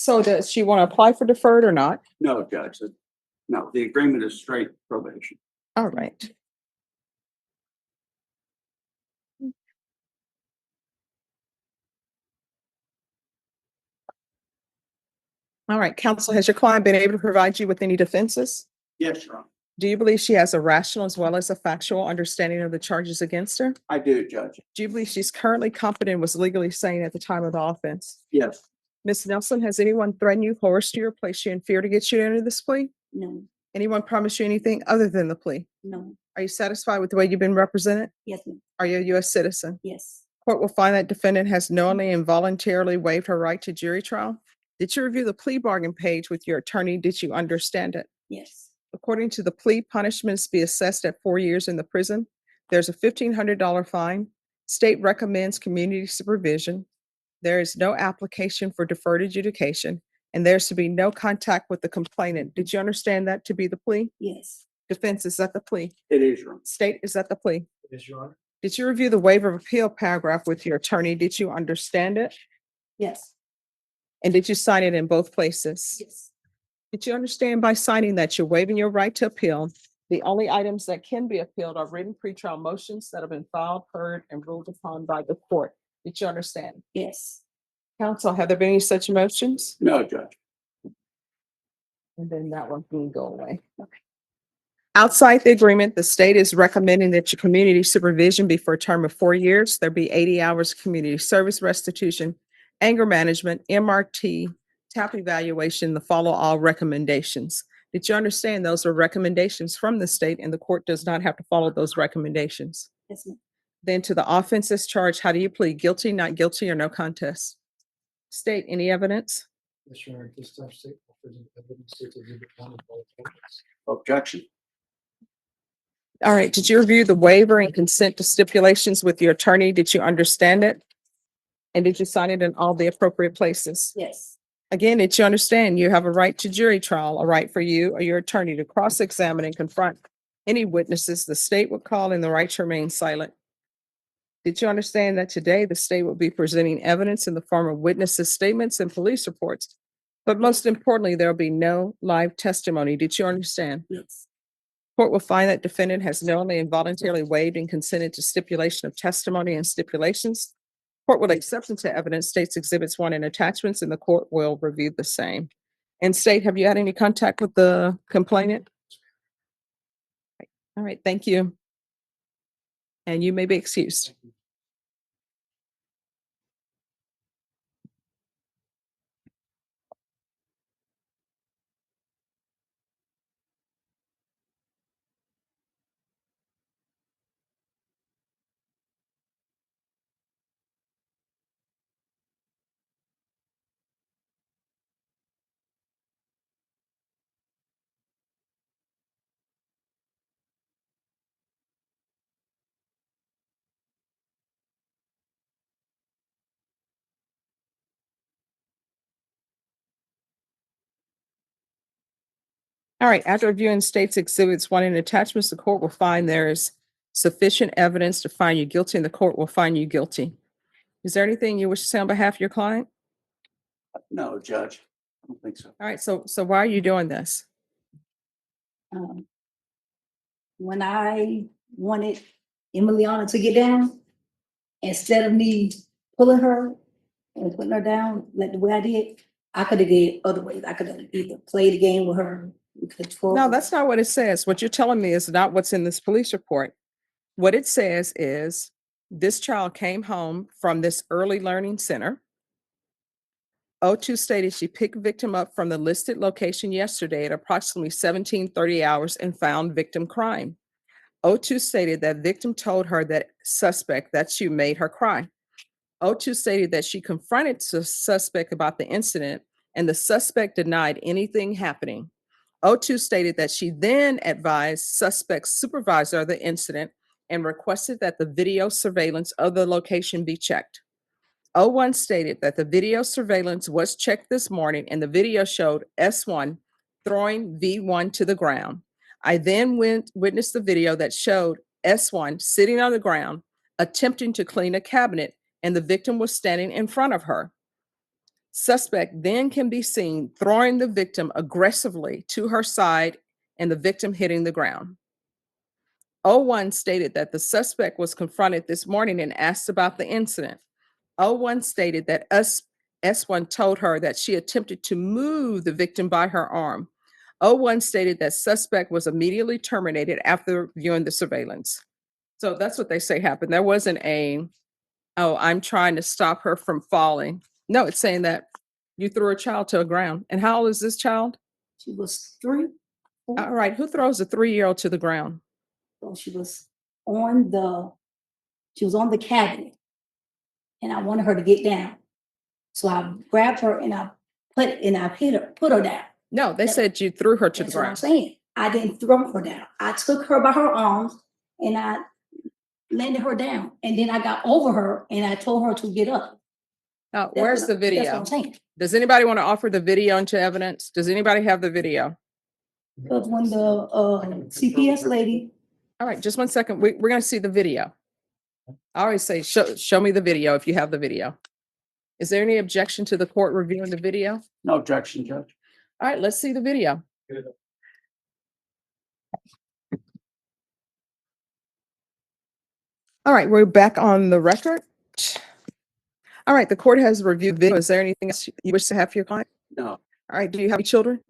So does she want to apply for deferred or not? No, Judge, no, the agreement is straight probation. All right. All right, counsel, has your client been able to provide you with any defenses? Yes, Your Honor. Do you believe she has a rational as well as a factual understanding of the charges against her? I do, Judge. Do you believe she's currently competent and was legally sane at the time of the offense? Yes. Ms. Nelson, has anyone threatened you, coerced you, or placed you in fear to get you to enter this plea? No, Anyone promised you anything other than the plea? no, Are you satisfied with the way you've been represented? yes, ma'am, Are you a U.S. citizen? yes, Court will find that defendant has knowingly and voluntarily waived her right to jury trial. Did you review the plea bargain page with your attorney? Did you understand it? yes, According to the plea, punishments be assessed at 4 years in the prison. There's a $1,500 fine. State recommends community supervision. There is no application for deferred adjudication, and there's to be no contact with the complainant. Did you understand that to be the plea? yes, Defense, is that the plea? It is, Your Honor. State, is that the plea? Yes, Your Honor. Did you review the waiver of appeal paragraph with your attorney? Did you understand it? yes, And did you sign it in both places? yes, Did you understand by signing that you're waiving your right to appeal? The only items that can be appealed are written pretrial motions that have been filed, heard, and ruled upon by the court. Did you understand? yes, Counsel, have there been any such motions? No, Judge. And then that one can go away. Okay. Outside the agreement, the state is recommending that your community supervision be for a term of 4 years. There be 80 hours of community service restitution, anger management, MRT, TAP evaluation, the follow all recommendations. Did you understand those are recommendations from the state and the court does not have to follow those recommendations? yes, ma'am, Then to the offenses charged, how do you plead? Guilty, not guilty, or no contest? State, any evidence? Yes, Your Honor, this time state will present evidence to exhibit one of both charges. Objection. All right, did you review the waiver and consent to stipulations with your attorney? Did you understand it? And did you sign it in all the appropriate places? yes, Again, did you understand you have a right to jury trial, a right for you or your attorney to cross-examine and confront any witnesses the state would call and the right to remain silent? Did you understand that today the state will be presenting evidence in the form of witnesses' statements and police reports? But most importantly, there will be no live testimony. Did you understand? yes, Court will find that defendant has knowingly and voluntarily waived and consented to stipulation of testimony and stipulations. Court will accept into evidence states exhibits 1 and attachments, and the court will review the same. And state, have you had any contact with the complainant? All right, thank you. And you may be excused. All right, after reviewing states exhibits 1 and attachments, the court will find there is sufficient evidence to find you guilty and the court will find you guilty. Is there anything you wish to say on behalf of your client? No, Judge. I don't think so. All right, so why are you doing this? um, when I wanted Emiliana to get down, instead of me pulling her and putting her down like the way I did, I could have did other ways. I could have either played the game with her. We could have No, that's not what it says. What you're telling me is not what's in this police report. What it says is this child came home from this early learning center. O2 stated she picked victim up from the listed location yesterday at approximately 17:30 hours and found victim crying. O2 stated that victim told her that suspect that you made her cry. O2 stated that she confronted the suspect about the incident and the suspect denied anything happening. O2 stated that she then advised suspect's supervisor of the incident and requested that the video surveillance of the location be checked. O1 stated that the video surveillance was checked this morning and the video showed S1 throwing V1 to the ground. I then witnessed the video that showed S1 sitting on the ground attempting to clean a cabinet and the victim was standing in front of her. Suspect then can be seen throwing the victim aggressively to her side and the victim hitting the ground. O1 stated that the suspect was confronted this morning and asked about the incident. O1 stated that S1 told her that she attempted to move the victim by her arm. O1 stated that suspect was immediately terminated after viewing the surveillance. So that's what they say happened. There wasn't a, oh, I'm trying to stop her from falling. No, it's saying that you threw a child to the ground. And how old is this child? She was 3, 4. All right, who throws a 3-year-old to the ground? So she was on the cabinet, and I wanted her to get down. So I grabbed her and I put her down. No, they That- said you threw her to the That's what I'm ground. saying. I didn't throw her down. I took her by her arms and I landed her down. And then I got over her and I told her to get up. Now, That's where's what the That's what video? I'm saying. Does anybody want to offer the video into evidence? Does anybody have the video? Because when the CPS lady, All right, just one second. We're going to see the video. I always say, show me the video if you have the video. Is there any objection to the court reviewing the video? No objection, Judge. All right, let's see the video. All right, we're back on the record. All right, the court has reviewed video. Is there anything else you wish to have for your client? No. All right, do you have any children?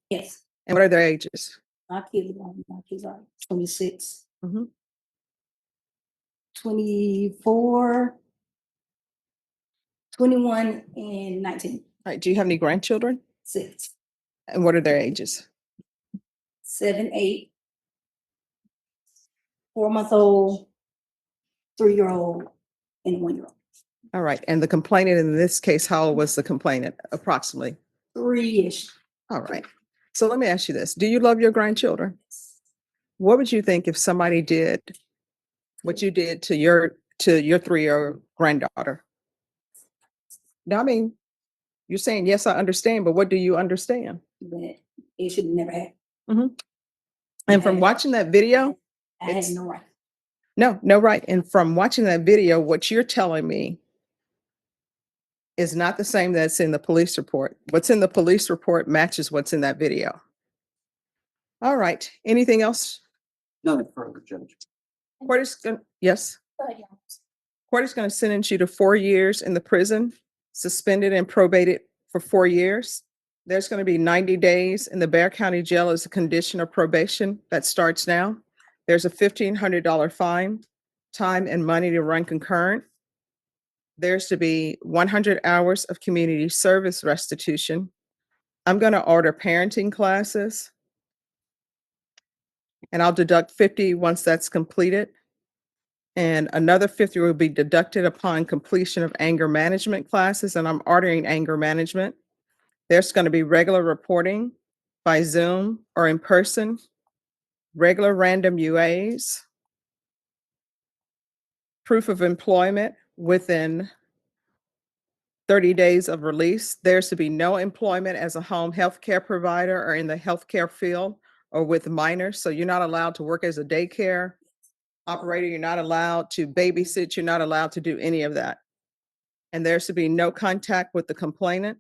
yes, And what are their ages? my kids are 26, Mhm. 24, 21, and 19. All right, do you have any grandchildren? 6, And what are their ages? 7, 8, 4-month-old, 3-year-old, and 1-year-old. All right, and the complainant in this case, how old was the complainant approximately? 3-ish. All right, so let me ask you this. Do you love your grandchildren? What would you think if somebody did what you did to your 3-year-old granddaughter? Now, I mean, you're saying, yes, I understand, but what do you understand? But it should never happen. And from Yeah. watching that video, I had It's- no right. no, right. And from watching that video, what you're telling me is not the same that's in the police report. What's in the police report matches what's in that video. All right. Anything else? Nothing further, Judge. Court is going, yes. Court is going to sentence you to 4 years in the prison, suspended and probated for 4 years. There's going to be 90 days in the Bexar County Jail as a condition of probation that starts now. There's a $1,500 fine, time and money to run concurrent. There's to be 100 hours of community service restitution. I'm going to order parenting classes, and I'll deduct 50 once that's completed. And another 50 will be deducted upon completion of anger management classes, and I'm ordering anger management. There's going to be regular reporting by Zoom or in person, regular random UAs, proof of employment within 30 days of release. There's to be no employment as a home health care provider or in the healthcare field or with minors. So you're not allowed to work as a daycare operator. You're not allowed to babysit. You're not allowed to do any of that. And there's to be no contact with the complainant.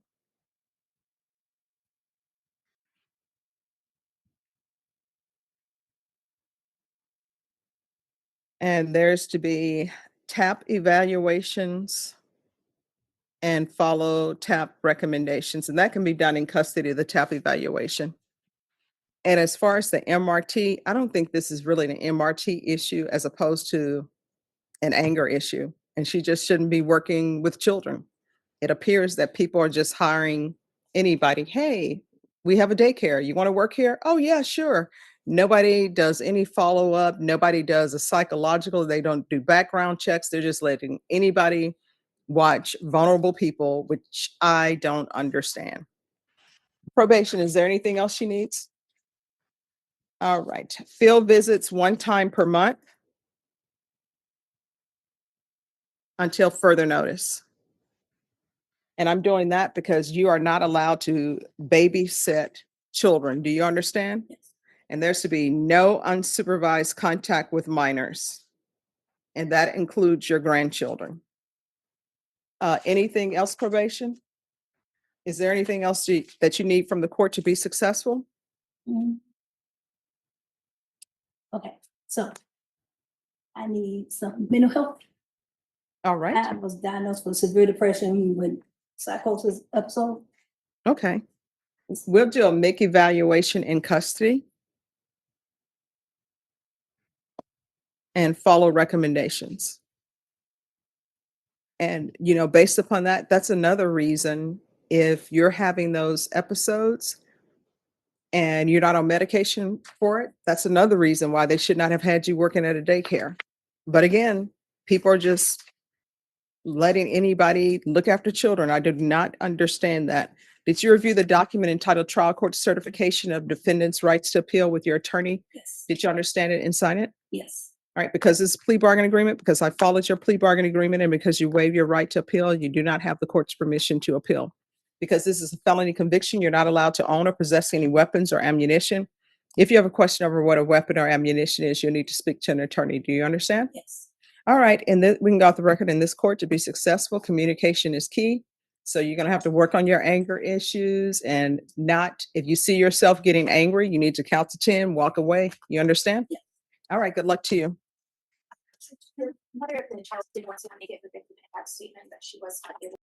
And there's to be TAP evaluations and follow TAP recommendations. And that can be done in custody of the TAP evaluation. And as far as the MRT, I don't think this is really an MRT issue as opposed to an anger issue. And she just shouldn't be working with children. It appears that people are just hiring anybody. Hey, we have a daycare. You want to work here? Oh, yeah, sure. Nobody does any follow up. Nobody does a psychological. They don't do background checks. They're just letting anybody watch vulnerable people, which I don't understand. Probation, is there anything else she needs? All right. Field visits 1 time per month until further notice. And I'm doing that because you are not allowed to babysit children. Do you understand? Yes. And there's to be no unsupervised contact with minors. And that includes your grandchildren. Anything else, probation? Is there anything else that you need from the court to be successful? Mm. Okay, so I need some mental health. All right. I was diagnosed with severe depression with psychosis episode. Okay. We'll do a make evaluation in custody and follow recommendations. And, based upon that, that's another reason if you're having those episodes and you're not on medication for it, that's another reason why they should not have had you working at a daycare. But again, people are just letting anybody look after children. I did not understand that. Did you review the document entitled Trial Court Certification of Defendants' Rights to Appeal with your attorney? Yes, Did you understand it and sign it? yes, All right, because it's a plea bargain agreement, because I followed your plea bargain agreement, and because you waive your right to appeal, you do not have the court's permission to appeal. Because this is a felony conviction, you're not allowed to own or possess any weapons or ammunition. If you have a question over what a weapon or ammunition is, you'll need to speak to an attorney. Do you understand? yes. All right, and then we can go off the record in this court to be successful. Communication is key. So you're going to have to work on your anger issues and not, if you see yourself getting angry, you need to count to 10, walk away. You understand? Yeah. All right, good luck to you. The mother of the child did want to make it, but they had statement that she was not able